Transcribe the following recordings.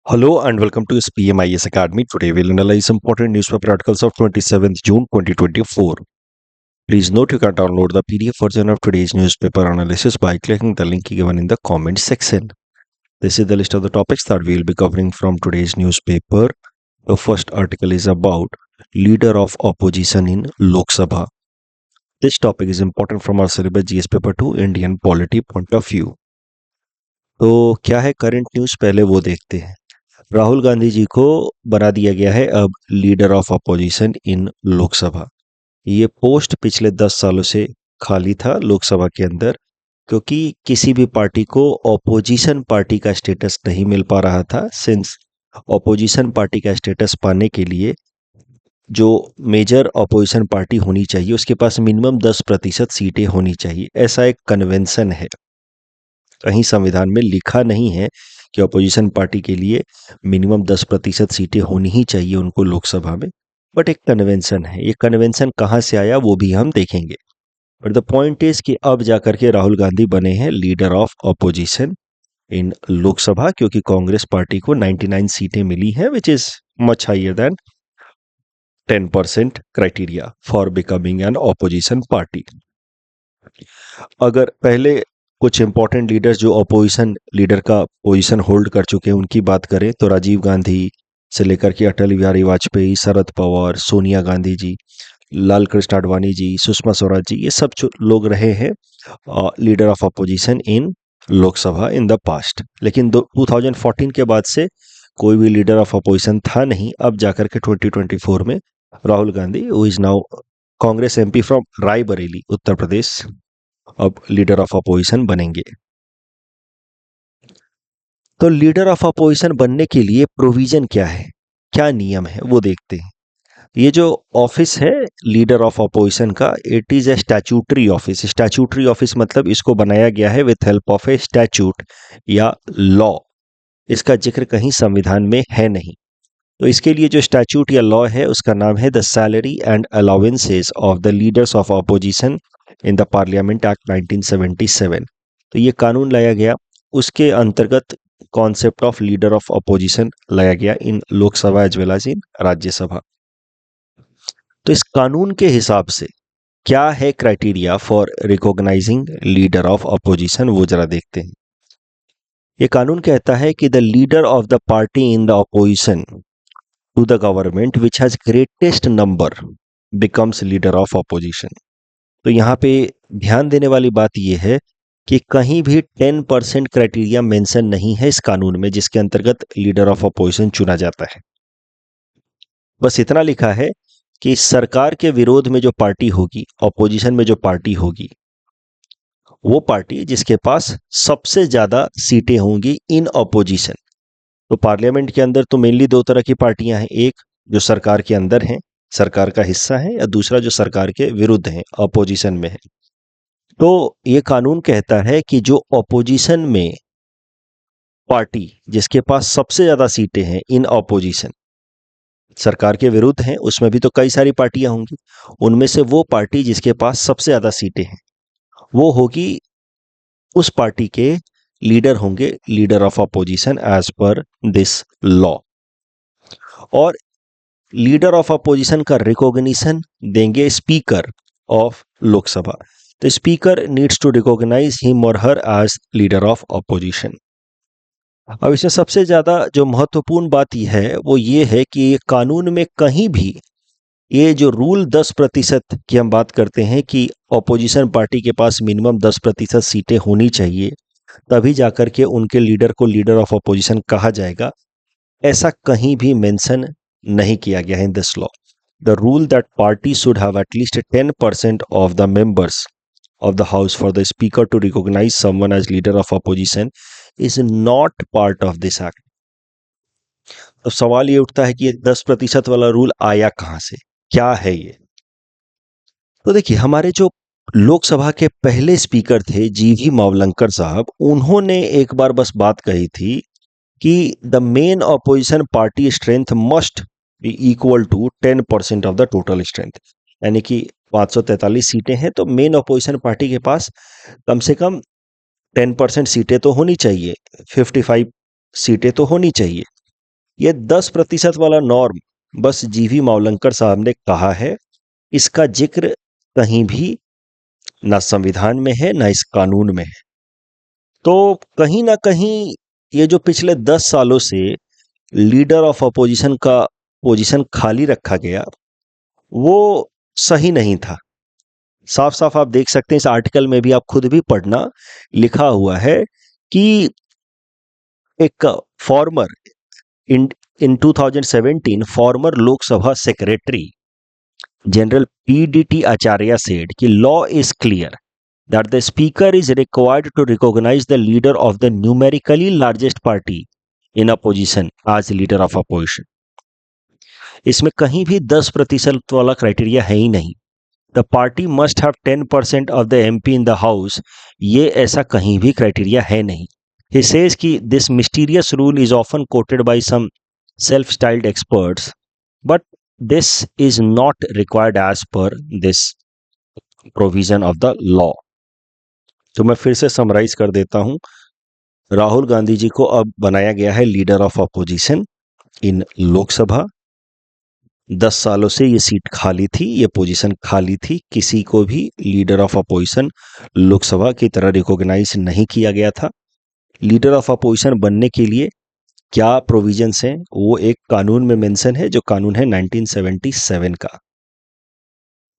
Hello and welcome to SPMIS Academy. Today we'll analyze important newspaper articles of 27th June 2024. Please note you can download the PDF version of today's newspaper analysis by clicking the link given in the comment section. This is the list of the topics that we'll be covering from today's newspaper. The first article is about Leader of Opposition in Lok Sabha. This topic is important from our syllabus GS paper 2 Indian polity point of view. तो क्या है current news, पहले वो देखते हैं। राहुल गांधी जी को बना दिया गया है अब leader of opposition in Lok Sabha. ये पोस्ट पिछले 10 सालों से खाली था लोकसभा के अंदर, क्योंकि किसी भी पार्टी को अपोजिशन पार्टी का स्टेटस नहीं मिल पा रहा था। सिंस अपोजिशन पार्टी का स्टेटस पाने के लिए जो मेजर अपोजिशन पार्टी होनी चाहिए उसके पास मिनिमम 10% सीटें होनी चाहिए, ऐसा एक कन्वेंशन है। कहीं संविधान में लिखा नहीं है कि अपोजिशन पार्टी के लिए मिनिमम 10% सीटें होनी ही चाहिए उनको लोकसभा में, बट एक कन्वेंशन है। ये कन्वेंशन कहाँ से आया वो भी हम देखेंगे। बट द पॉइंट इज कि अब जाकर के राहुल गांधी बने हैं leader of opposition in Lok Sabha, क्योंकि कांग्रेस पार्टी को 99 सीटें मिली हैं, which is much higher than 10% criteria for becoming an opposition party. अगर पहले कुछ इंपॉर्टेंट लीडर्स जो अपोजिशन लीडर का पोजीशन होल्ड कर चुके हैं उनकी बात करें तो राजीव गांधी से लेकर के अटल बिहारी वाजपेयी, शरद पवार, सोनिया गांधी जी, लाल कृष्ण आडवाणी जी, सुषमा स्वराज जी, ये सब लोग रहे हैं leader of opposition in Lok Sabha in the past. लेकिन 2014 के बाद से कोई भी लीडर ऑफ अपोजिशन था नहीं। अब जाकर के 2024 में Rahul Gandhi who is now Congress MP from Raebareli Uttar Pradesh अब लीडर ऑफ अपोजिशन बनेंगे। तो लीडर ऑफ अपोजिशन बनने के लिए प्रोविजन क्या है, क्या नियम है, वो देखते हैं। ये जो ऑफिस है लीडर ऑफ अपोजिशन का, it is a statutory office. Statutory office मतलब इसको बनाया गया है with help of A statute या लॉ। इसका जिक्र कहीं संविधान में है नहीं। तो इसके लिए जो स्टैट्यूट या लॉ है उसका नाम है the salary and allowances of the leaders of opposition in the parliament act 1977। तो ये कानून लाया गया, उसके अंतर्गत concept of leader of opposition लाया गया in Lok Sabha as well as in Rajya Sabha. तो इस कानून के हिसाब से क्या है criteria for recognizing leader of opposition, वो जरा देखते हैं। ये कानून कहता है कि the leader of the party in the opposition to the government which has greatest number becomes leader of opposition. तो यहाँ पे ध्यान देने वाली बात यह है कि कहीं भी 10% क्राइटेरिया मेंशन नहीं है इस कानून में जिसके अंतर्गत लीडर ऑफ अपोजिशन चुना जाता है। बस इतना लिखा है कि सरकार के विरोध में जो पार्टी होगी, अपोजिशन में जो पार्टी होगी, वो पार्टी जिसके पास सबसे ज्यादा सीटें होंगी इन अपोजिशन। तो पार्लियामेंट के अंदर तो मेनली दो तरह की पार्टियां हैं, एक जो सरकार के अंदर है, सरकार का हिस्सा है, या दूसरा जो सरकार के विरुद्ध है, अपोजिशन में है। तो ये कानून कहता है कि जो अपोजिशन में पार्टी जिसके पास सबसे ज्यादा सीटें हैं इन अपोजिशन, सरकार के विरुद्ध हैं, उसमें भी तो कई सारी पार्टियां होंगी, उनमें से वो पार्टी जिसके पास सबसे ज्यादा सीटें हैं वो होगी, उस पार्टी के लीडर होंगे leader of opposition as per this law. और लीडर ऑफ अपोजिशन का रिकॉग्निशन देंगे स्पीकर ऑफ लोकसभा। तो speaker needs to recognize him और her as leader of opposition. अब इसमें सबसे ज्यादा जो महत्वपूर्ण बात यह है वो ये है कि ये कानून में कहीं भी ये जो रूल 10% की हम बात करते हैं कि अपोजिशन पार्टी के पास मिनिमम 10% सीटें होनी चाहिए तभी जाकर के उनके लीडर को लीडर ऑफ अपोजिशन कहा जाएगा, ऐसा कहीं भी मेंशन नहीं किया गया है in this law. The rule that party should have at least 10% of the members of the house for the speaker to recognise someone as leader of opposition is not part of this act. तो सवाल ये उठता है कि ये 10% वाला rule आया कहां से, क्या है ये। तो देखिए, हमारे जो लोकसभा के पहले स्पीकर थे जीवी मावलंकर साहब, उन्होंने एक बार बस बात कही थी कि the main opposition party strength must be equal to 10% of the total strength. यानी कि 543 सीटें हैं तो मेन अपोजिशन पार्टी के पास कम से कम 10% सीटें तो होनी चाहिए, 55 सीटें तो होनी चाहिए। ये 10% वाला नॉर्म बस जीवी मावलंकर साहब ने कहा है, इसका जिक्र कहीं भी ना संविधान में है ना इस कानून में है। तो कहीं ना कहीं ये जो पिछले 10 सालों से लीडर ऑफ अपोजिशन का पोजीशन खाली रखा गया, वो सही नहीं था। साफ साफ आप देख सकते हैं, इस आर्टिकल में भी आप खुद भी पढ़ना, लिखा हुआ है कि एक former in in 2017 former Lok Sabha secretary general PDT Acharya said कि law is clear that the speaker is required to recognize the leader of the numerically largest party in opposition as leader of opposition। इसमें कहीं भी 10% वाला criteria है ही नहीं। The party must have 10% of the MP in the house, ये ऐसा कहीं भी क्राइटेरिया है नहीं। ही सेज कि this mysterious rule is often quoted by some self styled experts, but this is not required as per this provision of the law. तो मैं फिर से समराइज कर देता हूं, राहुल गांधी जी को अब बनाया गया है leader of opposition in Lok Sabha. 10 सालों से ये सीट खाली थी, ये पोजीशन खाली थी, किसी को भी लीडर ऑफ अपोजिशन लोकसभा की तरह रिकॉग्नाइज नहीं किया गया था। लीडर ऑफ अपोजिशन बनने के लिए क्या प्रोविजंस हैं, वो एक कानून में मेंशन है, जो कानून है 1977 का।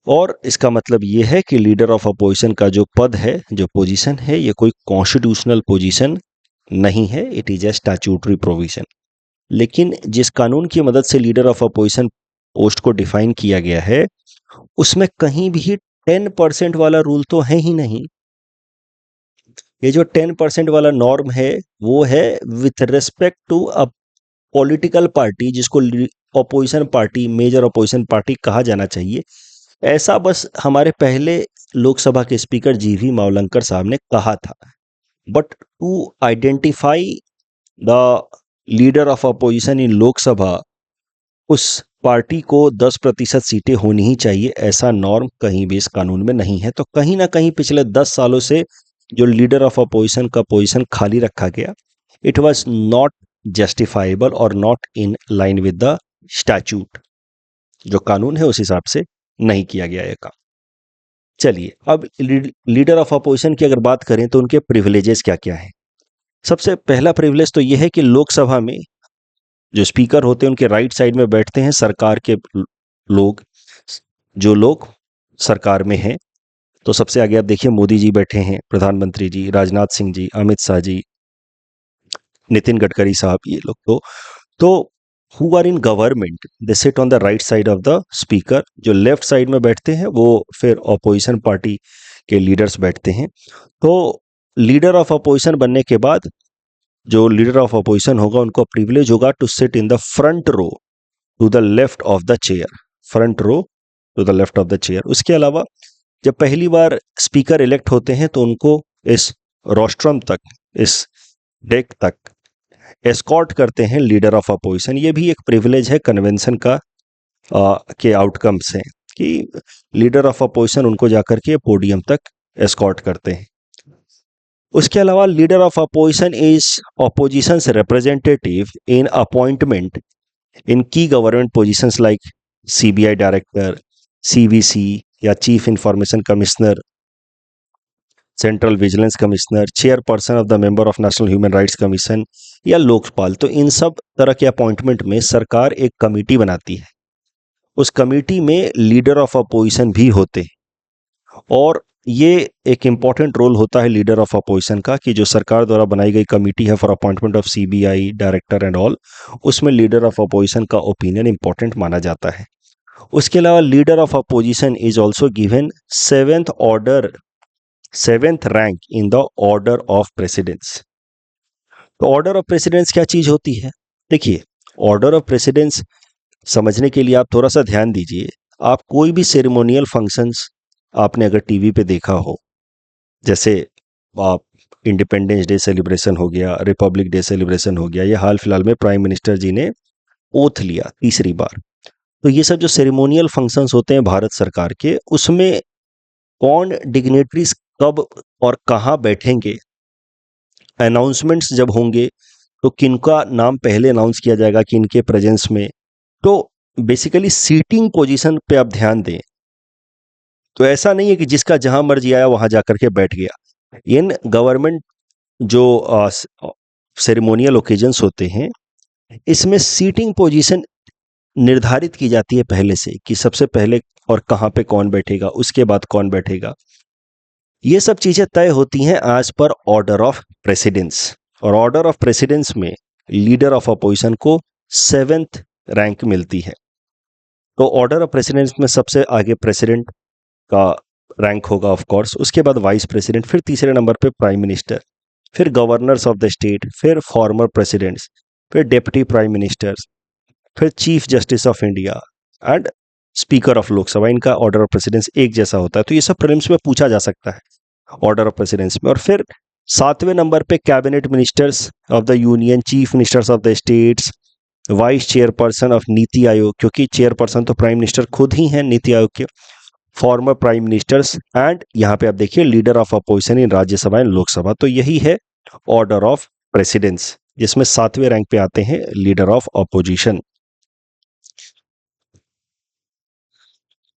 और इसका मतलब ये है कि लीडर ऑफ अपोजिशन का जो पद है, जो पोजीशन है, ये कोई कॉन्स्टिट्यूशनल पोजीशन नहीं है, it is a statutory provision. लेकिन जिस कानून की मदद से लीडर ऑफ अपोजिशन पोस्ट को डिफाइन किया गया है, उसमें कहीं भी 10% वाला रूल तो है ही नहीं। ये जो 10% वाला नॉर्म है, वो है with respect to a political party, जिसको opposition party, major opposition party कहा जाना चाहिए। ऐसा बस हमारे पहले लोकसभा के स्पीकर जीवी मावलंकर साहब ने कहा था। But to identify the leader of opposition in Lok Sabha, उस पार्टी को 10% सीटें होनी ही चाहिए, ऐसा नॉर्म कहीं भी इस कानून में नहीं है। तो कहीं ना कहीं पिछले 10 सालों से जो लीडर ऑफ अपोजिशन का पोजीशन खाली रखा गया, इट वाज नॉट जस्टिफाइबल और not in line with the statute. जो कानून है उस हिसाब से नहीं किया गया ये काम। चलिए, अब लीडर ऑफ अपोजिशन की अगर बात करें तो उनके प्रिविलेजेस क्या क्या है। सबसे पहला प्रिविलेज तो यह है कि लोकसभा में जो स्पीकर होते हैं उनके राइट साइड में बैठते हैं सरकार के लोग, जो लोग सरकार में हैं। तो सबसे आगे आप देखिए, मोदी जी बैठे हैं, प्रधानमंत्री जी, राजनाथ सिंह जी, अमित शाह जी, नितिन गडकरी साहब, ये लोग तो who are in government, they sit on the right side of the speaker. जो लेफ्ट साइड में बैठते हैं वो फिर अपोजिशन पार्टी के लीडर्स बैठते हैं। तो लीडर ऑफ अपोजिशन बनने के बाद जो लीडर ऑफ अपोजिशन होगा, उनको प्रिविलेज होगा to sit in the front row to the left of the chair, front row to the left of the chair. उसके अलावा जब पहली बार स्पीकर इलेक्ट होते हैं तो उनको इस रोस्ट्रम तक, इस डेक तक एस्कॉर्ट करते हैं लीडर ऑफ अपोजिशन। ये भी एक प्रिविलेज है कन्वेंशन का के आउटकम से, कि लीडर ऑफ अपोजिशन उनको जाकर के पोडियम तक एस्कॉर्ट करते हैं। उसके अलावा leader of opposition is opposition representative in appointment in key government positions like CBI director, CVC या chief information commissioner, central vigilance commissioner, chairperson of the member of national human rights commission या लोकपाल। तो इन सब तरह के appointment में सरकार एक committee बनाती है, उस कमेटी में लीडर ऑफ अपोजिशन भी होते हैं। और ये एक इंपॉर्टेंट रोल होता है लीडर ऑफ अपोजिशन का, कि जो सरकार द्वारा बनाई गई कमेटी है for appointment of CBI director and all, उसमें लीडर ऑफ अपोजिशन का ओपिनियन इंपॉर्टेंट माना जाता है। उसके अलावा leader of opposition is also given seventh rank in the order of precedence. तो ऑर्डर ऑफ प्रेसिडेंस क्या चीज होती है? देखिए, ऑर्डर ऑफ प्रेसिडेंस समझने के लिए आप थोड़ा सा ध्यान दीजिए। आप कोई भी सेरेमोनियल फंक्शंस आपने अगर टीवी पे देखा हो, जैसे आप इंडिपेंडेंस डे सेलिब्रेशन हो गया, रिपब्लिक डे सेलिब्रेशन हो गया, या हाल फिलहाल में प्राइम मिनिस्टर जी ने ओथ लिया तीसरी बार। तो ये सब जो सेरेमोनियल फंक्शंस होते हैं भारत सरकार के, उसमें कौन डिग्नेटरीज कब और कहाँ बैठेंगे, अनाउंसमेंट्स जब होंगे, तो किनका नाम पहले अनाउंस किया जाएगा कि इनके प्रेजेंस में। तो बेसिकली सीटिंग पोजीशन पे आप ध्यान दें, तो ऐसा नहीं है कि जिसका जहां मर्जी आया वहां जाकर के बैठ गया। इन गवर्नमेंट जो सेरेमोनियल ओकेजन्स होते हैं, इसमें सीटिंग पोजीशन निर्धारित की जाती है पहले से कि सबसे पहले और कहाँ पे कौन बैठेगा, उसके बाद कौन बैठेगा। ये सब चीजें तय होती हैं as per order of precedence, और ऑर्डर ऑफ प्रेसिडेंस में लीडर ऑफ अपोजिशन को 7th रैंक मिलती है। तो ऑर्डर ऑफ प्रेसिडेंस में सबसे आगे प्रेसिडेंट का रैंक होगा ऑफ कोर्स, उसके बाद वाइस प्रेसिडेंट, फिर तीसरे नंबर पे प्राइम मिनिस्टर, फिर गवर्नर्स ऑफ द स्टेट, फिर फॉर्मर प्रेसिडेंट्स, फिर डेप्यूटी प्राइम मिनिस्टर्स, फिर chief justice of India and speaker of Lok Sabha. इनका ऑर्डर ऑफ प्रेसिडेंस एक जैसा होता है। तो ये सब प्रीलिम्स में पूछा जा सकता है ऑर्डर ऑफ प्रेसिडेंस में। और फिर 7वें नंबर पे cabinet ministers of the union, chief ministers of the states, vice chairperson of NITI Aayog, क्योंकि चेयरपर्सन तो प्राइम मिनिस्टर खुद ही हैं नीति आयोग के, फॉर्मर प्राइम मिनिस्टर्स, एंड यहाँ पे आप देखिए leader of opposition in Rajya Sabha and Lok Sabha. तो यही है ऑर्डर ऑफ प्रेसिडेंस, जिसमें 7वें रैंक पे आते हैं लीडर ऑफ अपोजिशन।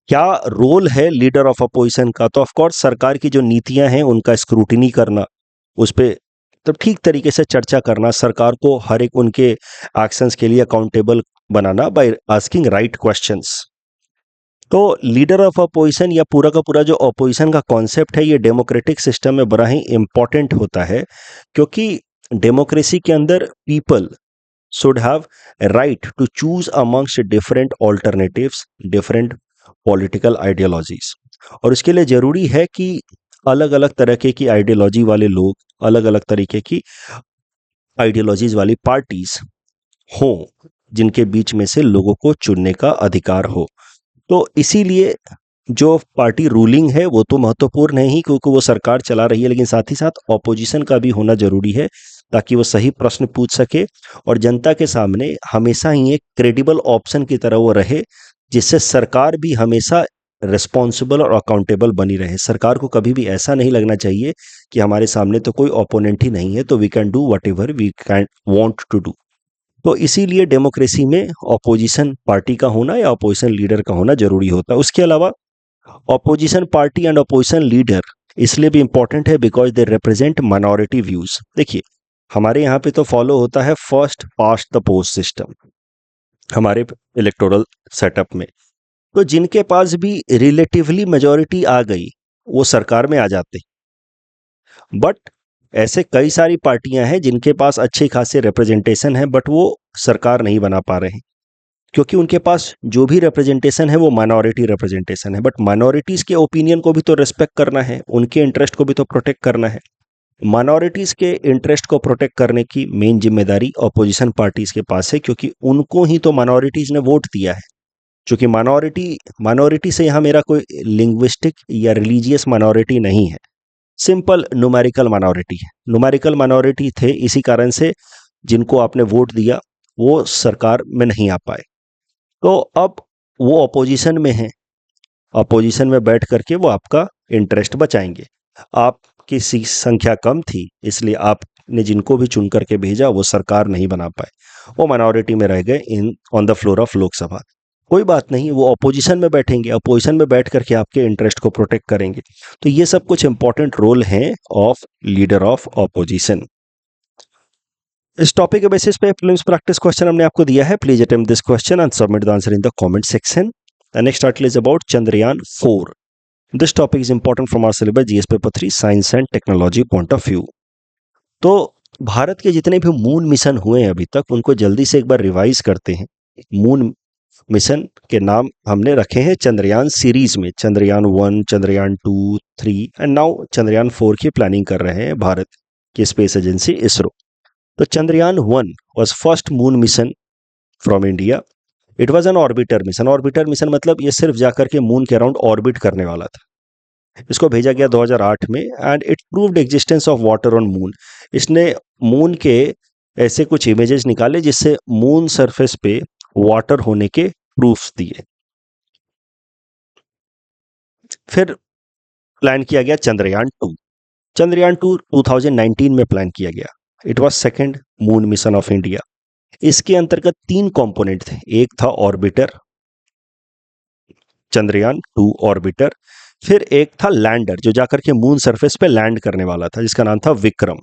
क्या रोल है लीडर ऑफ अपोजिशन का? तो ऑफ कोर्स सरकार की जो नीतियां हैं उनका स्क्रूटिनी करना, उस पे तो ठीक तरीके से चर्चा करना, सरकार को हर एक उनके एक्शंस के लिए accountable banana by asking right questions. तो लीडर ऑफ अपोजिशन या पूरा का पूरा जो अपोजिशन का कॉन्सेप्ट है, ये डेमोक्रेटिक सिस्टम में बड़ा ही इंपॉर्टेंट होता है, क्योंकि डेमोक्रेसी के अंदर people should have right to choose amongst different alternatives, different political ideologies. और इसके लिए जरूरी है कि अलग अलग तरीके की आइडियोलॉजी वाले लोग, अलग अलग तरीके की आइडियोलॉजीज वाली पार्टीज हों, जिनके बीच में से लोगों को चुनने का अधिकार हो। तो इसीलिए जो पार्टी रूलिंग है वो तो महत्वपूर्ण है ही, क्योंकि वो सरकार चला रही है, लेकिन साथ ही साथ ऑपोजिशन का भी होना जरूरी है, ताकि वो सही प्रश्न पूछ सके और जनता के सामने हमेशा ही एक क्रेडिबल ऑप्शन की तरह वो रहे, जिससे सरकार भी हमेशा रिस्पॉन्सिबल और अकाउंटेबल बनी रहे। सरकार को कभी भी ऐसा नहीं लगना चाहिए कि हमारे सामने तो कोई ओपोनेंट ही नहीं है, तो we can do whatever we can want to do. तो इसीलिए डेमोक्रेसी में ऑपोजिशन पार्टी का होना या ऑपोजिशन लीडर का होना जरूरी होता है। उसके अलावा opposition party and opposition leader इसलिए भी इंपॉर्टेंट है because they represent minority views. देखिए हमारे यहाँ पे तो फॉलो होता है first past the post system हमारे इलेक्टोरल सेटअप में। तो जिनके पास भी रिलेटिवली मेजॉरिटी आ गई वो सरकार में आ जाते, बट ऐसे कई सारी पार्टियां हैं जिनके पास अच्छे खासे रिप्रेजेंटेशन है, बट वो सरकार नहीं बना पा रहे हैं, क्योंकि उनके पास जो भी रिप्रेजेंटेशन है वो माइनॉरिटी रिप्रेजेंटेशन है। बट माइनॉरिटीज के ओपिनियन को भी तो रिस्पेक्ट करना है, उनके इंटरेस्ट को भी तो प्रोटेक्ट करना है। माइनॉरिटीज के इंटरेस्ट को प्रोटेक्ट करने की मेन जिम्मेदारी ऑपोजिशन पार्टीज के पास है, क्योंकि उनको ही तो माइनॉरिटीज ने वोट दिया है। क्योंकि माइनॉरिटी से यहाँ मेरा कोई लिंग्विस्टिक या रिलीजियस माइनॉरिटी नहीं है, सिंपल न्यूमेरिकल माइनॉरिटी है। न्यूमेरिकल माइनॉरिटी थे, इसी कारण से जिनको आपने वोट दिया वो सरकार में नहीं आ पाए। तो अब वो अपोजिशन में है, अपोजिशन में बैठ करके वो आपका इंटरेस्ट बचाएंगे। आपकी संख्या कम थी, इसलिए आपने जिनको भी चुन करके भेजा वो सरकार नहीं बना पाए, वो माइनॉरिटी में रह गए in on the floor of Lok Sabha. कोई बात नहीं, वो अपोजिशन में बैठेंगे, अपोजिशन में बैठ करके आपके इंटरेस्ट को प्रोटेक्ट करेंगे। तो ये सब कुछ इंपॉर्टेंट रोल हैं ऑफ लीडर ऑफ अपोजिशन। इस टॉपिक के बेसिस पे प्रीलिम्स प्रैक्टिस क्वेश्चन हमने आपको दिया है। Please attempt this question and submit the answer in the comment section. The next article is about Chandrayaan 4। This topic is important from our syllabus GS paper 3 science and technology point of view. तो भारत के जितने भी moon mission हुए हैं अभी तक, उनको जल्दी से एक बार रिवाइज करते हैं। मून मिशन के नाम हमने रखे हैं चंद्रयान सीरीज में, चंद्रयान 1, चंद्रयान 2, 3 एंड नाउ चंद्रयान 4 की प्लानिंग कर रहे हैं भारत की स्पेस एजेंसी इसरो। तो Chandrayaan 1 was first moon mission from India. It was an orbiter mission. Orbiter mission मतलब ये सिर्फ जाकर के मून के अराउंड ऑर्बिट करने वाला था। इसको भेजा गया 2008 में and it proved existence of water on moon. इसने मून के ऐसे कुछ इमेजेस निकाले जिससे मून सरफेस पे वाटर होने के प्रूफ्स दिए। फिर प्लान किया गया चंद्रयान 2। चंद्रयान 2 2019 में प्लान किया गया। It was second moon mission of India. इसके अंतर्गत 3 कंपोनेंट थे, एक था ऑर्बिटर, चंद्रयान 2 ऑर्बिटर, फिर एक था लैंडर जो जाकर के मून सरफेस पे लैंड करने वाला था, जिसका नाम था विक्रम।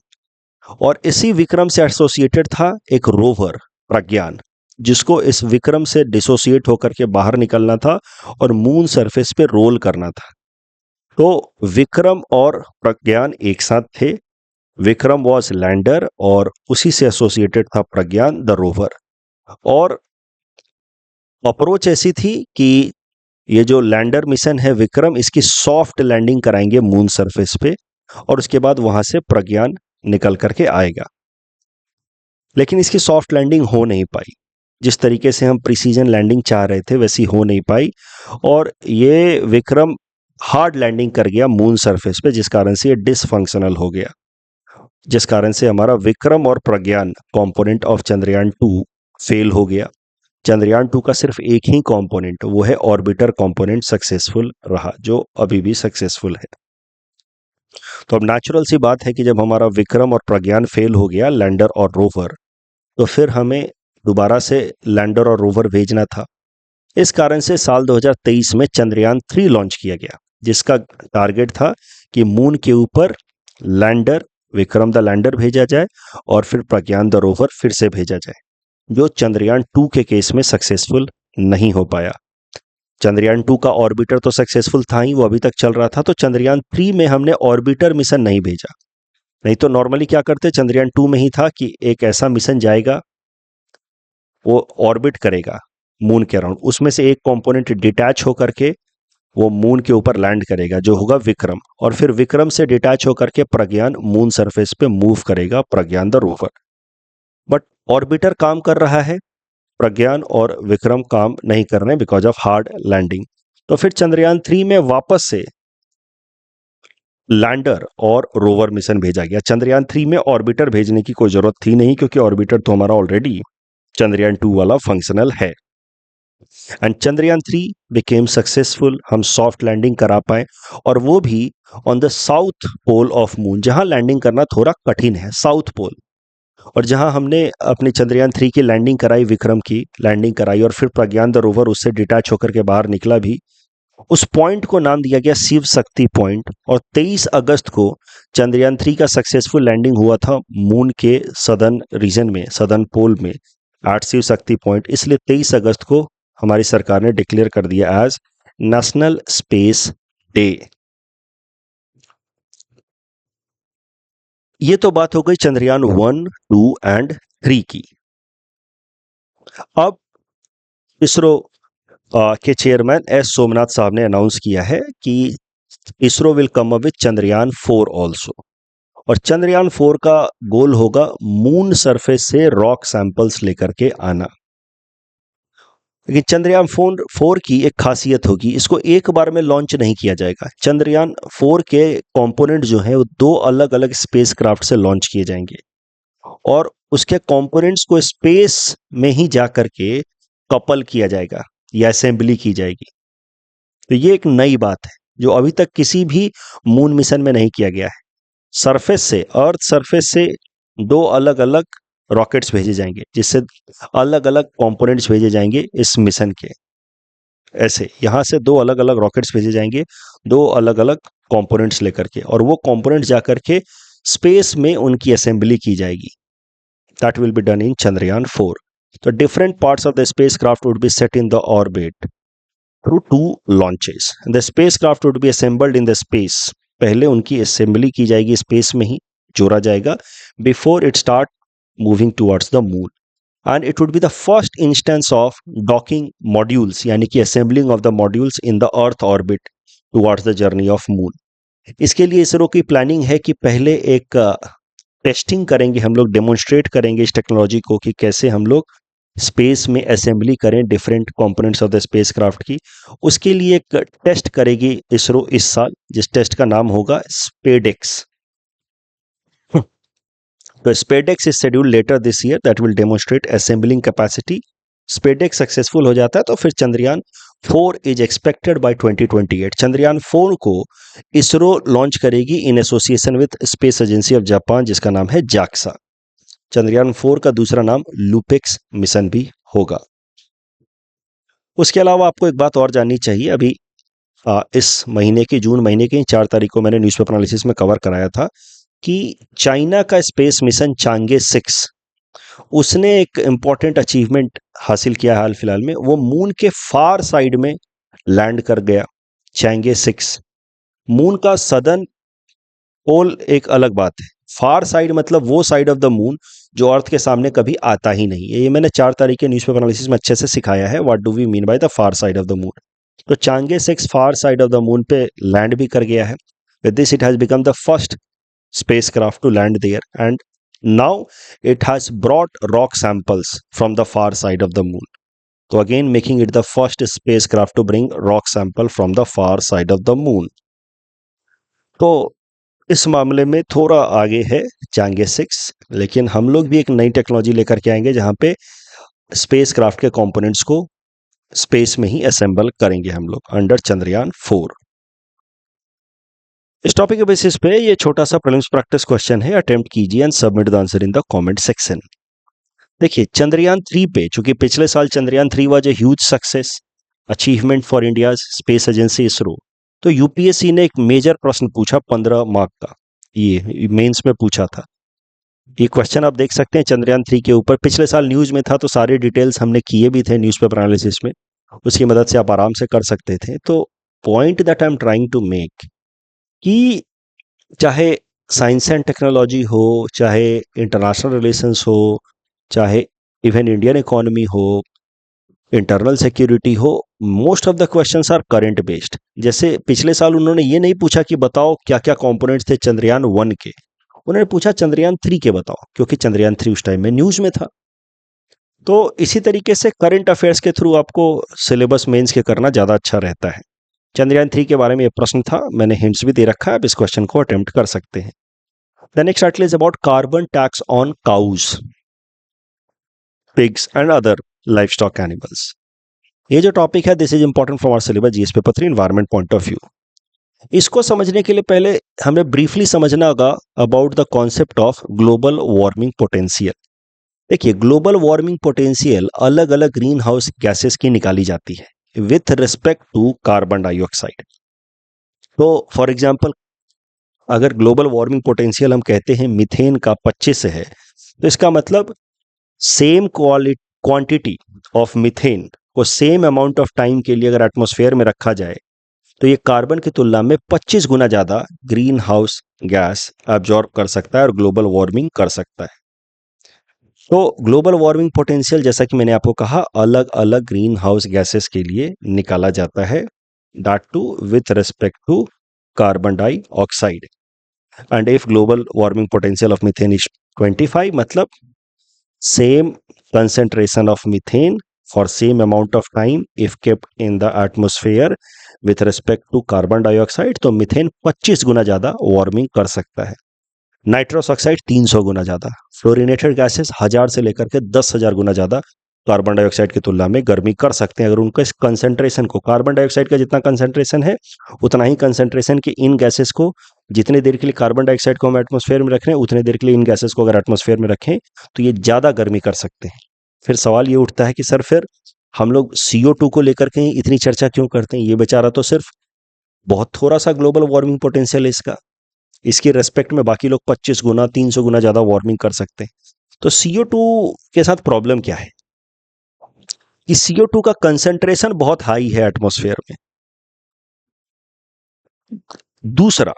और इसी विक्रम से एसोसिएटेड था एक रोवर प्रज्ञान, जिसको इस विक्रम से डिसोसिएट होकर के बाहर निकलना था और मून सरफेस पे रोल करना था। तो विक्रम और प्रज्ञान एक साथ थे। विक्रम वॉज लैंडर और उसी से एसोसिएटेड था प्रज्ञान द रोवर। और अप्रोच ऐसी थी कि ये जो लैंडर मिशन है विक्रम, इसकी सॉफ्ट लैंडिंग कराएंगे मून सरफेस पे और उसके बाद वहां से प्रज्ञान निकल करके आएगा। लेकिन इसकी सॉफ्ट लैंडिंग हो नहीं पाई। जिस तरीके से हम प्रिसीजन लैंडिंग चाह रहे थे वैसी हो नहीं पाई और ये विक्रम हार्ड लैंडिंग कर गया मून सरफेस पे, जिस कारण से ये डिसफंक्शनल हो गया, जिस कारण से हमारा विक्रम और प्रज्ञान कंपोनेंट ऑफ चंद्रयान 2 फेल हो गया। चंद्रयान 2 का सिर्फ एक ही कंपोनेंट, वो है ऑर्बिटर कंपोनेंट, सक्सेसफुल रहा, जो अभी भी सक्सेसफुल है। तो अब नेचुरल सी बात है कि जब हमारा विक्रम और प्रज्ञान फेल हो गया, लैंडर और रोवर, तो फिर हमें दोबारा से लैंडर और रोवर भेजना था। इस कारण से साल 2023 में चंद्रयान 3 लॉन्च किया गया, जिसका टारगेट था कि मून के ऊपर लैंडर विक्रम द लैंडर भेजा जाए और फिर प्रज्ञान द रोवर फिर से भेजा जाए, जो चंद्रयान 2 के केस में सक्सेसफुल नहीं हो पाया। चंद्रयान 2 का ऑर्बिटर तो सक्सेसफुल था ही, वो अभी तक चल रहा था। तो चंद्रयान 3 में हमने ऑर्बिटर मिशन नहीं भेजा। नहीं तो नॉर्मली क्या करते, चंद्रयान 2 में ही था कि एक ऐसा मिशन जाएगा, वो ऑर्बिट करेगा मून के अराउंड, उसमें से एक कंपोनेंट डिटैच होकर के वो मून के ऊपर लैंड करेगा, जो होगा विक्रम, और फिर विक्रम से डिटैच होकर के प्रज्ञान मून सरफेस पे मूव करेगा, प्रज्ञान द रोवर। बट ऑर्बिटर काम कर रहा है, प्रज्ञान और विक्रम काम नहीं कर रहे हैं बिकॉज ऑफ हार्ड लैंडिंग। तो फिर चंद्रयान 3 में वापस से लैंडर और रोवर मिशन भेजा गया। चंद्रयान 3 में ऑर्बिटर भेजने की कोई जरूरत थी नहीं, क्योंकि ऑर्बिटर तो हमारा ऑलरेडी चंद्रयान 2 वाला फंक्शनल है। एंड चंद्रयान 3 बिकेम सक्सेसफुल, हम सॉफ्ट लैंडिंग करा पाए, और वो भी on the south pole of moon, जहां लैंडिंग करना थोड़ा कठिन है, साउथ पोल। और जहां हमने अपने चंद्रयान 3 की लैंडिंग कराई, विक्रम की लैंडिंग कराई, और फिर प्रज्ञान द रोवर उससे डिटैच होकर के बाहर निकला भी, उस पॉइंट को नाम दिया गया शिव शक्ति पॉइंट। और 23 अगस्त को चंद्रयान 3 का सक्सेसफुल लैंडिंग हुआ था मून के सदर्न रीजन में, सदर्न पोल में, एट शिव शक्ति पॉइंट। इसलिए 23 अगस्त को हमारी सरकार ने डिक्लेयर कर दिया एज नेशनल स्पेस डे। ये तो बात हो गई चंद्रयान 1, 2 एंड 3 की। अब इसरो के चेयरमैन एस सोमनाथ साहब ने अनाउंस किया है कि ISRO will come up with Chandrayaan 4 also. और चंद्रयान 4 का गोल होगा मून सरफेस से रॉक सैंपल्स लेकर के आना। लेकिन चंद्रयान 4 की एक खासियत होगी, इसको एक बार में लॉन्च नहीं किया जाएगा। चंद्रयान 4 के कंपोनेंट जो हैं वो 2 अलग अलग स्पेसक्राफ्ट से लॉन्च किए जाएंगे, और उसके कंपोनेंट्स को स्पेस में ही जाकर के कपल किया जाएगा या असेंबली की जाएगी। तो ये एक नई बात है जो अभी तक किसी भी मून मिशन में नहीं किया गया है। सरफेस से, अर्थ सरफेस से 2 अलग अलग रॉकेट्स भेजे जाएंगे, जिससे अलग अलग कंपोनेंट्स भेजे जाएंगे इस मिशन के। ऐसे यहां से 2 अलग अलग रॉकेट्स भेजे जाएंगे, 2 अलग अलग कंपोनेंट्स लेकर के, और वो कंपोनेंट्स जाकर के स्पेस में उनकी असेंबली की जाएगी। That will be done in Chandrayaan 4। तो different parts of the spacecraft would be set in the orbit through 2 launches. The spacecraft would be assembled in the space. पहले उनकी असेंबली की जाएगी स्पेस में ही, जोड़ा जाएगा, before it start moving towards the moon. And it would be the first instance of docking modules, यानी कि assembling of the modules in the earth orbit towards the journey of moon. इसके लिए इसरो की planning है कि पहले एक testing करेंगे हम लोग, डेमोन्स्ट्रेट करेंगे इस टेक्नोलॉजी को कि कैसे हम लोग स्पेस में असेंबली करें different components of the spacecraft की। उसके लिए एक टेस्ट करेगी इसरो इस साल, जिस टेस्ट का नाम होगा स्पेडेक्स। तो SpaDeX is scheduled later this year, that will demonstrate assembling capacity. SpaDeX successful हो जाता है तो फिर Chandrayaan 4 is expected by 2028। Chandrayaan 4 को इसरो लॉन्च करेगी in association with space agency of Japan, जिसका नाम है जाक्सा। चंद्रयान 4 का दूसरा नाम लूपेक्स मिशन भी होगा। उसके अलावा आपको एक बात और जाननी चाहिए। अभी इस महीने की, जून महीने की 4 तारीख को मैंने न्यूज़पेपर एनालिसिस में कवर कराया था कि चाइना का स्पेस मिशन चांगे 6, उसने एक इंपॉर्टेंट अचीवमेंट हासिल किया हाल फिलहाल में। वो मून के फार साइड में लैंड कर गया। चांगे 6 मून का सदर्न पोल एक अलग बात है। फार साइड मतलब वो साइड ऑफ द मून जो अर्थ के सामने कभी आता ही नहीं है। ये मैंने 4 तारीख के न्यूज़पेपर एनालिसिस में अच्छे से सिखाया है, what do we mean by the far side of the moon. तो Chang'e 6 far side of the moon पे लैंड भी कर गया है। With this it has become the first spacecraft to land there, and now it has brought rock samples from the far side of the moon. So again making it the first spacecraft to bring rock sample from the far side of the moon. तो इस मामले में थोड़ा आगे है चांगे 6, लेकिन हम लोग भी एक नई टेक्नोलॉजी लेकर के आएंगे जहां पे स्पेसक्राफ्ट के कंपोनेंट्स को स्पेस में ही असेंबल करेंगे हम लोग अंडर चंद्रयान 4। इस टॉपिक के बेसिस पे ये छोटा सा प्रीलिम्स प्रैक्टिस क्वेश्चन है, अटेम्प्ट कीजिए and submit the answer in the comment section. देखिए चंद्रयान 3 पे, चूंकि पिछले साल Chandrayaan 3 was a huge success achievement for India space agency ISRO, तो यूपीएससी ने एक मेजर प्रश्न पूछा 15 मार्क का, ये मेंस में पूछा था। ये क्वेश्चन आप देख सकते हैं चंद्रयान 3 के ऊपर, पिछले साल न्यूज में था तो सारे डिटेल्स हमने किए भी थे न्यूज़पेपर एनालिसिस में, उसकी मदद से आप आराम से कर सकते थे। तो point that I am trying to make कि चाहे साइंस एंड टेक्नोलॉजी हो, चाहे इंटरनेशनल रिलेशंस हो, चाहे इवन इंडियन इकोनॉमी हो, इंटरनल सिक्योरिटी हो, most of the questions are current based. जैसे पिछले साल उन्होंने ये नहीं पूछा कि बताओ क्या क्या कंपोनेंट्स थे चंद्रयान 1 के, उन्होंने पूछा चंद्रयान 3 के बताओ, क्योंकि चंद्रयान 3 उस टाइम में न्यूज में था। तो इसी तरीके से करंट अफेयर्स के थ्रू आपको सिलेबस मेंस के करना ज़्यादा अच्छा रहता है। चंद्रयान 3 के बारे में ये प्रश्न था, मैंने हिंट्स भी दे रखा है, आप इस क्वेश्चन को अटेम्प्ट कर सकते हैं। The next article is about carbon tax on cows, pigs and other livestock animals. ये जो टॉपिक है this is important for our syllabus GS paper 3 environment point of view. इसको समझने के लिए पहले हमें ब्रीफली समझना होगा about the concept of global warming potential. देखिए ग्लोबल वार्मिंग पोटेंशियल अलग अलग ग्रीन हाउस गैसेस की निकाली जाती है with respect to carbon dioxide. तो फॉर एग्जांपल अगर ग्लोबल वार्मिंग पोटेंशियल हम कहते हैं मीथेन का 25 है, तो इसका मतलब सेम क्वांटिटी ऑफ मीथेन को सेम अमाउंट ऑफ टाइम के लिए अगर एटमॉस्फेयर में रखा जाए तो ये कार्बन की तुलना में 25 गुना ज़्यादा ग्रीन हाउस गैस एब्जॉर्ब कर सकता है और ग्लोबल वार्मिंग कर सकता है। तो ग्लोबल वार्मिंग पोटेंशियल जैसा कि मैंने आपको कहा अलग अलग ग्रीन हाउस गैसेस के लिए निकाला जाता है, that too with respect to carbon dioxide. And if global warming potential of methane is 25, मतलब same concentration of methane for same amount of time if kept in the atmosphere with respect to carbon dioxide, तो methane 25 गुना ज्यादा warming कर सकता है। Nitrous oxide 300 गुना ज्यादा, fluorinated gases 1000 से लेकर के 10,000 गुना ज्यादा कार्बन डाइऑक्साइड की तुलना में गर्मी कर सकते हैं अगर उनका इस कंसेंट्रेशन को, कार्बन डाइऑक्साइड का जितना कंसेंट्रेशन है उतना ही कंसेंट्रेशन की इन गैसेस को, जितने देर के लिए कार्बन डाइऑक्साइड को हम एटमॉस्फेयर में रख रहे हैं उतने देर के लिए इन गैसेस को अगर एटमॉस्फेयर में रखें तो ये ज़्यादा गर्मी कर सकते हैं। फिर सवाल ये उठता है कि सर फिर हम लोग CO2 को लेकर के इतनी चर्चा क्यों करते हैं? ये बेचारा तो सिर्फ बहुत थोड़ा सा ग्लोबल वार्मिंग पोटेंशियल है इसका, इसके रेस्पेक्ट में बाकी लोग 25 गुना 300 गुना ज़्यादा वार्मिंग कर सकते हैं। तो CO2 के साथ प्रॉब्लम क्या है कि CO2 का कंसेंट्रेशन बहुत हाई है एटमॉस्फेयर में। दूसरा,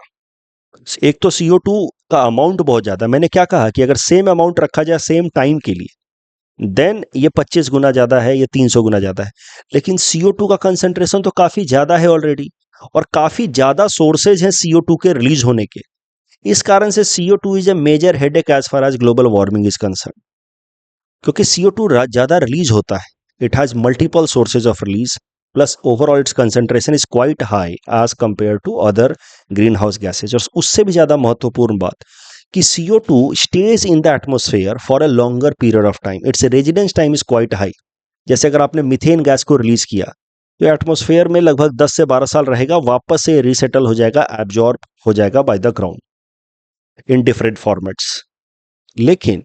एक तो CO2 का अमाउंट बहुत ज्यादा, मैंने क्या कहा कि अगर सेम अमाउंट रखा जाए सेम टाइम के लिए देन ये 25 गुना ज्यादा है, ये 300 गुना ज्यादा है, लेकिन CO2 का कंसेंट्रेशन तो काफी ज्यादा है ऑलरेडी और काफी ज्यादा सोर्सेज हैं CO2 के रिलीज होने के। इस कारण से CO2 is a major headache as far as global warming is concern, क्योंकि CO2 ज्यादा रिलीज होता है, it has multiple sources of release plus overall its concentration is quite high as compared to other greenhouse gases। और उससे भी ज्यादा महत्वपूर्ण बात कि CO2 stays in the atmosphere for a longer period of time, its residence time is quite high। जैसे अगर आपने मीथेन गैस को रिलीज किया तो एटमॉस्फेयर में लगभग 10 से 12 साल रहेगा, वापस से रिसेटल हो जाएगा, एब्जॉर्ब हो जाएगा by the ground in different formats. लेकिन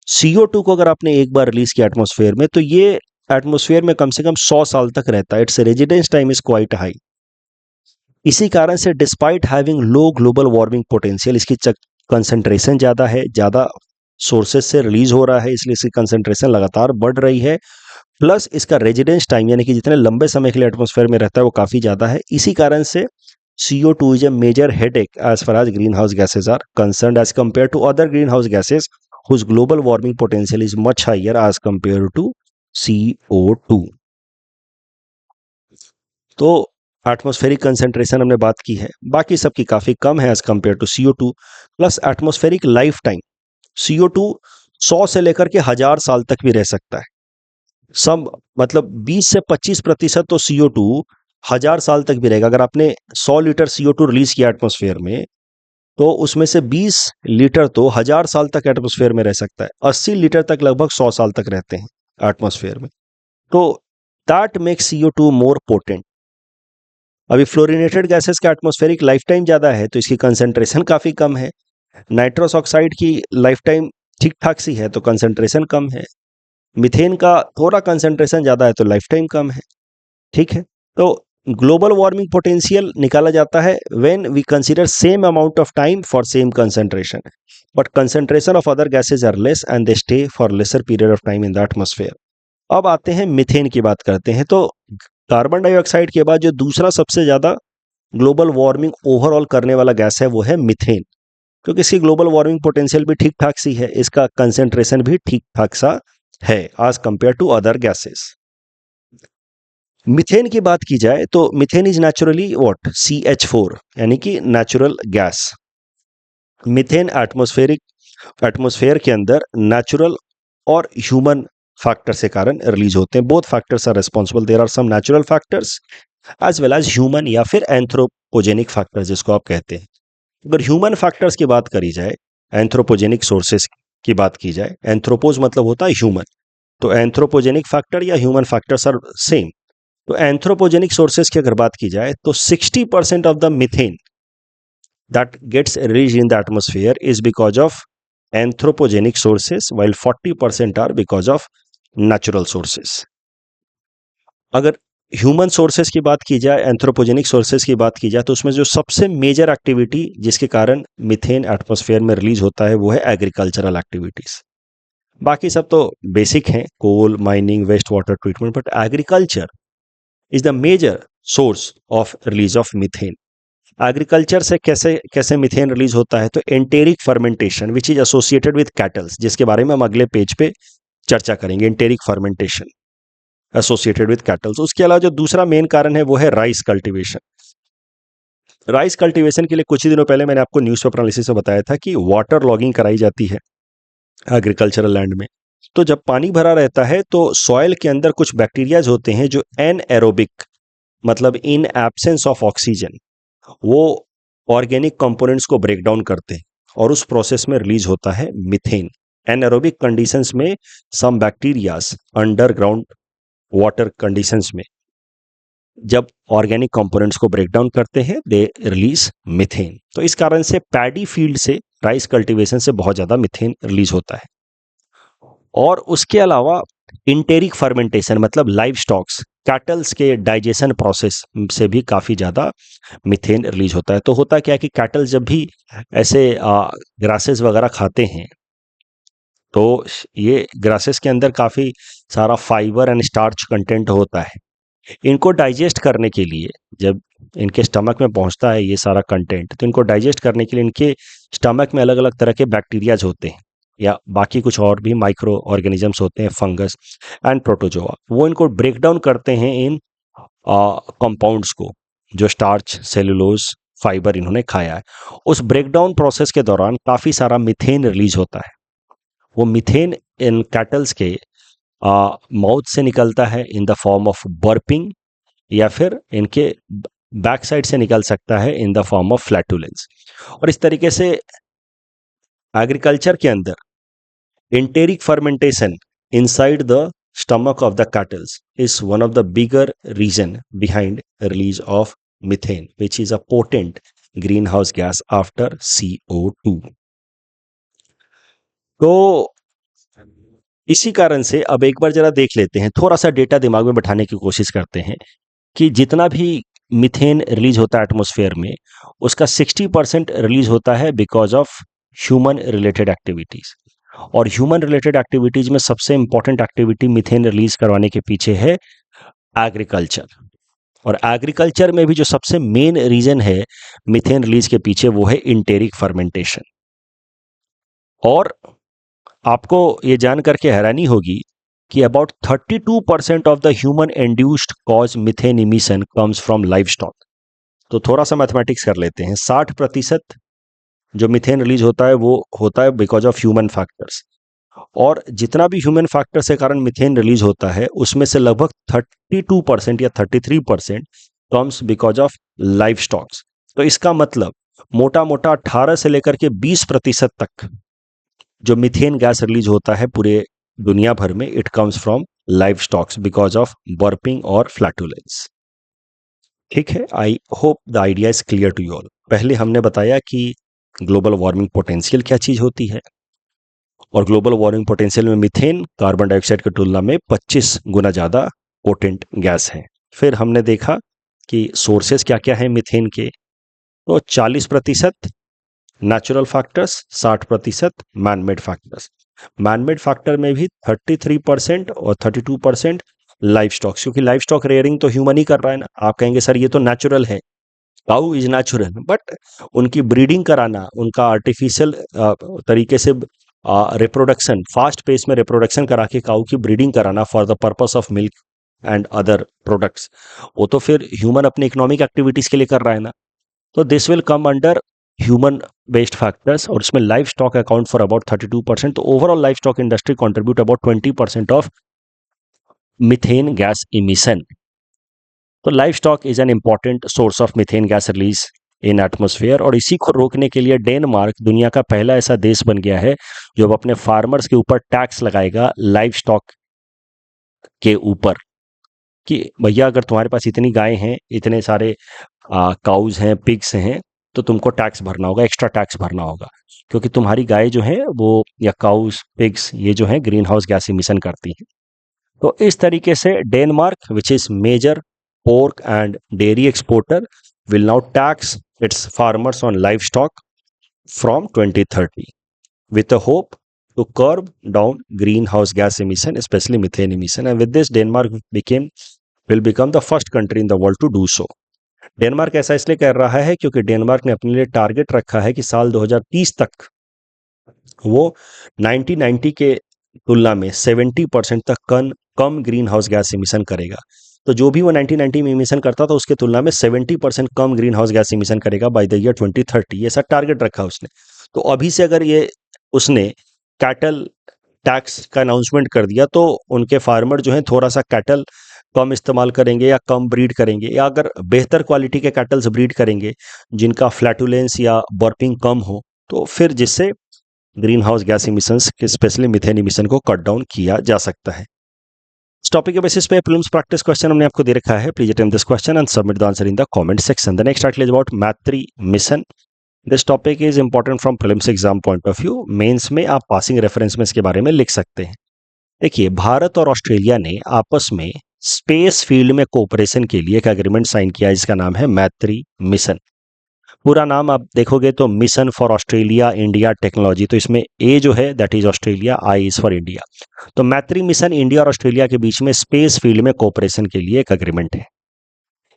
CO2 को अगर आपने एक बार रिलीज किया एटमॉस्फेयर में, तो ये एटमॉस्फेयर में कम से कम 100 साल तक रहता है। It's residence time is quite high. इसी कारण से despite having low global warming potential, इसकी कंसंट्रेशन ज़्यादा है, ज़्यादा सोर्सेज से रिलीज हो रहा है, इसलिए इसकी कंसंट्रेशन लगातार बढ़ रही है। प्लस इसका रेजिडेंस टाइम, यानी कि जितने लंबे समय के लिए एटमॉस्फेयर में रहता है वो काफ़ी ज़्यादा है। इसी कारण से CO2 is a major headache as far as greenhouse gases are concerned as compared to other greenhouse gases whose global warming potential is much higher as compared to CO2। तो एटमॉस्फेरिक कंसंट्रेशन हमने बात की है, बाकी सबकी काफ़ी कम है as compare to CO2। Plus atmospheric lifetime, CO2 100 से लेकर के 1000 साल तक भी रह सकता है। सब मतलब 20 से 25% तो CO2 1000 साल तक भी रहेगा। अगर आपने 100 लीटर CO2 रिलीज किया एटमॉस्फेयर में, तो उसमें से 20 लीटर तो 1000 साल तक एटमॉस्फेयर में रह सकता है। 80 लीटर तक लगभग 100 साल तक रहते हैं एटमॉस्फेयर में। तो that makes CO2 more potent. अभी फ्लोरिनेटेड गैसेस का एटमॉस्फेरिक लाइफ टाइम ज़्यादा है, तो इसकी कंसंट्रेशन काफ़ी कम है। नाइट्रस ऑक्साइड की लाइफ टाइम ठीक ठाक सी है, तो कंसंट्रेशन कम है। मीथेन का थोड़ा कंसंट्रेशन ज़्यादा है, तो लाइफ टाइम कम है। ठीक है, तो ग्लोबल वार्मिंग पोटेंशियल निकाला जाता है when we consider same amount of time for same concentration, but concentration of other gases are less and they stay for lesser period of time in the atmosphere. अब आते हैं methane की बात करते हैं। तो कार्बन डाइऑक्साइड के बाद जो दूसरा सबसे ज़्यादा ग्लोबल वार्मिंग ओवरऑल करने वाला गैस है वो है मीथेन, क्योंकि इसकी ग्लोबल वार्मिंग पोटेंशियल भी ठीक ठाक सी है, इसका कंसंट्रेशन भी ठीक ठाक सा है as compare to other gases. Methane की बात की जाए तो methane is naturally what, CH4, यानी कि नेचुरल गैस। मीथेन एटमॉस्फेयर के अंदर नेचुरल और ह्यूमन फैक्टर से कारण रिलीज होते हैं। Both factors are responsible. There are some natural factors as well as human या फिर एंथ्रोपोजेनिक फैक्टर्स जिसको आप कहते हैं। अगर ह्यूमन फैक्टर्स की बात करी जाए, एंथ्रोपोजेनिक सोर्सेस की बात की जाए, एंथ्रोपोज मतलब होता है ह्यूमन, तो एंथ्रोपोजेनिक फैक्टर या ह्यूमन फैक्टर्स आर सेम। तो एंथ्रोपोजेनिक सोर्सेज की अगर बात की जाए तो 60% of the methane that gets release in the atmosphere is because of anthropogenic sources, while 40% are because of natural sources. अगर ह्यूमन सोर्सेज की बात की जाए, एंथ्रोपोजेनिक सोर्सेज की बात की जाए, तो उसमें जो सबसे मेजर एक्टिविटी जिसके कारण मीथेन एटमॉस्फेयर में रिलीज होता है वो है एग्रीकल्चरल एक्टिविटीज। बाकी सब तो बेसिक हैं, coal mining, waste water treatment, but agriculture is the major source of release of methane. Agriculture से कैसे कैसे मीथेन रिलीज होता है, तो enteric fermentation which is associated with cattles, जिसके बारे में हम अगले पेज पे चर्चा करेंगे। Enteric fermentation associated with cattles. उसके अलावा जो दूसरा मेन कारण है वो है राइस कल्टीवेशन। राइस कल्टीवेशन के लिए कुछ ही दिनों पहले मैंने आपको न्यूज़पेपर एनालिसिस से बताया था कि वाटर लॉगिंग कराई जाती है एग्रीकल्चरल लैंड में। तो जब पानी भरा रहता है तो सॉइल के अंदर कुछ बैक्टीरियाज होते हैं जो एनएरोबिक, मतलब इन एब्सेंस ऑफ ऑक्सीजन, वो ऑर्गेनिक कंपोनेंट्स को ब्रेक डाउन करते हैं और उस प्रोसेस में रिलीज होता है मीथेन। एनएरोबिक कंडीशंस में सम बैक्टीरियाज अंडरग्राउंड वाटर कंडीशंस में जब ऑर्गेनिक कंपोनेंट्स को ब्रेक डाउन करते हैं, दे रिलीज मीथेन। तो इस कारण से पैडी फील्ड से, राइस कल्टीवेशन से बहुत ज़्यादा मीथेन रिलीज होता है। और उसके अलावा इंटेरिक फर्मेंटेशन मतलब लाइव स्टॉक्स, कैटल्स के डाइजेशन प्रोसेस से भी काफ़ी ज़्यादा मीथेन रिलीज होता है। तो होता क्या है कि कैटल जब भी ऐसे ग्रासेस वगैरह खाते हैं, तो ये ग्रासेस के अंदर काफ़ी सारा फाइबर एंड स्टार्च कंटेंट होता है। इनको डाइजेस्ट करने के लिए, जब इनके स्टमक में पहुंचता है ये सारा कंटेंट, तो इनको डाइजेस्ट करने के लिए इनके स्टमक में अलग अलग तरह के बैक्टीरियाज होते हैं या बाकी कुछ और भी माइक्रो ऑर्गेनिजम्स होते हैं, फंगस एंड प्रोटोजोआ। वो इनको ब्रेक डाउन करते हैं इन कंपाउंड्स को, जो स्टार्च, सेलुलोज, फाइबर इन्होंने खाया है। उस ब्रेकडाउन प्रोसेस के दौरान काफ़ी सारा मीथेन रिलीज होता है। वो मीथेन इन कैटल्स के माउथ से निकलता है in the form of burping, या फिर इनके बैक साइड से निकल सकता है in the form of flatulence. और इस तरीके से एग्रीकल्चर के अंदर enteric fermentation inside the stomach of the cattle is one of the bigger reason behind release of methane, which is a potent greenhouse gas after CO2। तो इसी कारण से अब एक बार जरा देख लेते हैं, थोड़ा सा डेटा दिमाग में बैठाने की कोशिश करते हैं कि जितना भी मीथेन रिलीज होता है एटमॉस्फेयर में, उसका 60% रिलीज होता है because of human related activities. और ह्यूमन रिलेटेड एक्टिविटीज में सबसे इंपॉर्टेंट एक्टिविटी मीथेन रिलीज करवाने के पीछे है एग्रीकल्चर। और एग्रीकल्चर में भी जो सबसे मेन रीजन है मीथेन रिलीज के पीछे, वो है इंटेरिक फर्मेंटेशन। और आपको ये जान करके हैरानी होगी कि about 32% of the human induced cause methane emission comes from live stock. तो थोड़ा सा मैथमेटिक्स कर लेते हैं। 60% जो मीथेन रिलीज होता है वो होता है बिकॉज ऑफ ह्यूमन फैक्टर्स। और जितना भी ह्यूमन फैक्टर्स के कारण मीथेन रिलीज होता है, उसमें से लगभग 32% या 33% comes because of life stocks. तो इसका मतलब मोटा मोटा 18 से लेकर के 20% तक जो मीथेन गैस रिलीज होता है पूरे दुनिया भर में, it comes from life stocks because of burping और फ्लैटुलेंस। ठीक है, I hope the idea is clear to you all. पहले हमने बताया कि ग्लोबल वार्मिंग पोटेंशियल क्या चीज होती है, और ग्लोबल वार्मिंग पोटेंशियल में मीथेन कार्बन डाइऑक्साइड की तुलना में 25 गुना ज्यादा पोटेंट गैस है। फिर हमने देखा कि सोर्सेस क्या क्या है मीथेन के। तो 40% natural factors, 60% manmade factors. Manmade factor में भी 33% और 32% लाइफ स्टॉक, क्योंकि लाइफ स्टॉक रेयरिंग तो ह्यूमन ही कर रहा है ना। आप कहेंगे सर ये तो नेचुरल है, काऊ इज नेचुरल, बट उनकी ब्रीडिंग कराना, उनका आर्टिफिशियल तरीके से रिप्रोडक्शन, फास्ट पेस में रिप्रोडक्शन करा के काऊ की ब्रीडिंग कराना for the purpose of milk and other products, वो तो फिर ह्यूमन अपने इकोनॉमिक एक्टिविटीज के लिए कर रहा है ना। तो this will come under human based factors, और इसमें livestock account for about 32%। तो overall livestock industry contribute about 20% of methane gas emission. तो livestock is an important source of methane gas release in atmosphere, और इसी को रोकने के लिए डेनमार्क दुनिया का पहला ऐसा देश बन गया है जो अब अपने फार्मर्स के ऊपर टैक्स लगाएगा लाइफ स्टॉक के ऊपर, कि भैया अगर तुम्हारे पास इतनी गायें हैं, इतने सारे काउज हैं, पिग्स हैं, तो तुमको टैक्स भरना होगा, एक्स्ट्रा टैक्स भरना होगा, क्योंकि तुम्हारी गाय जो है वो, या काउज पिग्स, ये जो है ग्रीन हाउस गैस इमिशन करती हैं। तो इस तरीके से Denmark, which is major pork and dairy exporter, will now tax its farmers on livestock from 2030 with a hope to curb down greenhouse gas emission, especially methane emission. And with this, Denmark will become the first country in the world to do so. Denmark ऐसा इसलिए कर रहा है क्योंकि Denmark ने अपने लिए target रखा है कि साल 2030 तक वो 1990 के तुलना में 70% तक कम ग्रीन हाउस गैस इमिशन करेगा। तो जो भी वो 1990 में इमिशन करता था उसके तुलना में 70% कम ग्रीन हाउस गैस इमिशन करेगा बाय द ईयर 2030। ये सब टारगेट रखा उसने। तो अभी से अगर ये उसने कैटल टैक्स का अनाउंसमेंट कर दिया, तो उनके फार्मर जो हैं थोड़ा सा कैटल कम इस्तेमाल करेंगे या कम ब्रीड करेंगे, या अगर बेहतर क्वालिटी के कैटल्स ब्रीड करेंगे जिनका फ्लैटुलेंस या बर्पिंग कम हो, तो फिर जिससे green house gas emissions, specially methane emission को कट डाउन किया जा सकता है। इस टॉपिक के बेसिस पे प्रीलिम्स प्रैक्टिस क्वेश्चन हमने आपको दे रखा है। Please attempt this question and submit the answer in the comment section. The next article is about Maitri mission. This topic is important from prelims exam point of view. Mains में आप passing reference में इसके बारे में लिख सकते हैं। देखिए, भारत और ऑस्ट्रेलिया ने आपस में स्पेस फील्ड में कोऑपरेशन के लिए एक एग्रीमेंट साइन किया, जिसका नाम है मैत्री मिशन। पूरा नाम आप देखोगे तो mission for Australia India technology, तो इसमें ए जो है that is Australia, I is for India. तो मैत्री मिशन इंडिया और ऑस्ट्रेलिया के बीच में स्पेस फील्ड में कोऑपरेशन के लिए एक एग्रीमेंट है।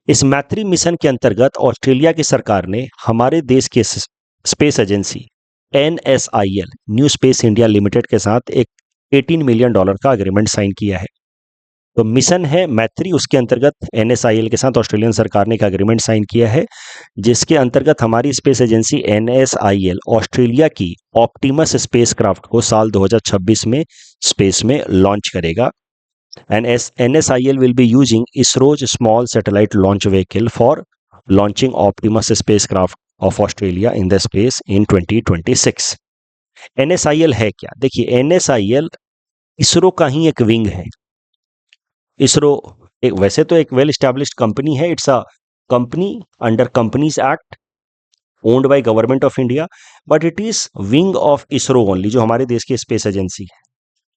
इस मैत्री मिशन के अंतर्गत ऑस्ट्रेलिया की सरकार ने हमारे देश के space agency NSIL, new space India limited के साथ एक $18 मिलियन का एग्रीमेंट साइन किया है। तो मिशन है मैत्री, उसके अंतर्गत NSIL के साथ ऑस्ट्रेलियन सरकार ने एक एग्रीमेंट साइन किया है, जिसके अंतर्गत हमारी स्पेस एजेंसी NSIL ऑस्ट्रेलिया की ऑप्टिमस स्पेसक्राफ्ट को साल 2026 में स्पेस में लॉन्च करेगा। And NSIL will be using ISRO's small satellite launch vehicle for launching Optimus spacecraft of Australia in the space in 2026। NSIL है क्या? देखिए, NSIL इसरो का ही एक विंग है। इसरो एक वैसे तो एक वेल एस्टैब्लिश्ड कंपनी है, it's a company under companies act owned by government of India, but it is wing of ISRO only, जो हमारे देश की स्पेस एजेंसी है।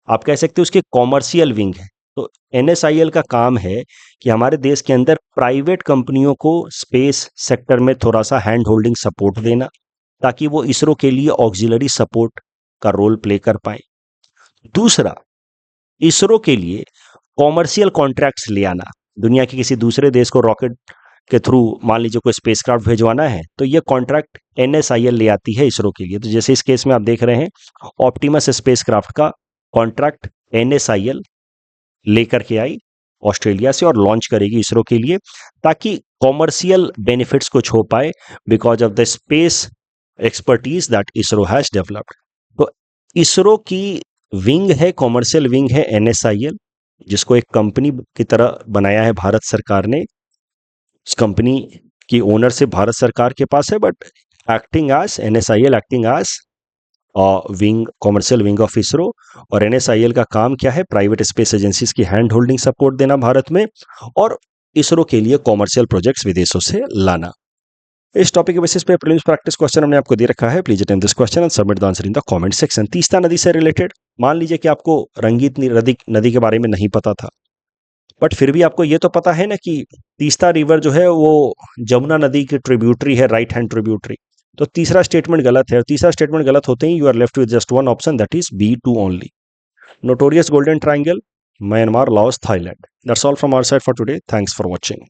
आप कह सकते हो उसके कॉमर्शियल विंग है। तो एनएसआईएल का काम है कि हमारे देश के अंदर प्राइवेट कंपनियों को स्पेस सेक्टर में थोड़ा सा हैंड होल्डिंग सपोर्ट देना, ताकि वो इसरो के लिए ऑक्सिलरी सपोर्ट का रोल प्ले कर पाए। दूसरा, इसरो के लिए कॉमर्शियल कॉन्ट्रैक्ट्स ले आना। दुनिया के किसी दूसरे देश को रॉकेट के थ्रू मान लीजिए कोई स्पेसक्राफ्ट भेजवाना है, तो ये कॉन्ट्रैक्ट एनएसआईएल ले आती है इसरो के लिए। तो जैसे इस केस में आप देख रहे हैं, ऑप्टिमस स्पेसक्राफ्ट का कॉन्ट्रैक्ट एनएसआईएल लेकर के आई ऑस्ट्रेलिया से और लॉन्च करेगी इसरो के लिए, ताकि कॉमर्शियल बेनिफिट्स कुछ हो पाए because of the space expertise that ISRO has developed. तो इसरो की विंग है, कॉमर्शियल विंग है एनएसआईएल, जिसको एक कंपनी की तरह बनाया है भारत सरकार ने। इस कंपनी की ओनरशिप भारत सरकार के पास है, but acting as NSIL acting as wing, commercial wing of ISRO. और एनएसआईएल का काम क्या है? प्राइवेट स्पेस एजेंसीज की हैंड होल्डिंग सपोर्ट देना भारत में, और इसरो के लिए कॉमर्शियल प्रोजेक्ट्स विदेशों से लाना। इस टॉपिक के बेसिस पे प्रीलिम्स प्रैक्टिस क्वेश्चन हमने आपको दे रखा है। Please attempt this question and submit the answer in the comment section. Teesta नदी से रिलेटेड, मान लीजिए कि आपको रंगीत नदी के बारे में नहीं पता था, बट फिर भी आपको ये तो पता है ना कि तीस्ता रिवर जो है वो जमुना नदी की ट्रिब्यूटरी है, राइट हैंड ट्रिब्यूटरी। तो तीसरा स्टेटमेंट गलत है, और तीसरा स्टेटमेंट गलत होते ही you are left with just one option, that is B2 only. Notorious golden triangle, Myanmar, Laos, Thailand. That's all from our side for today. Thanks for watching.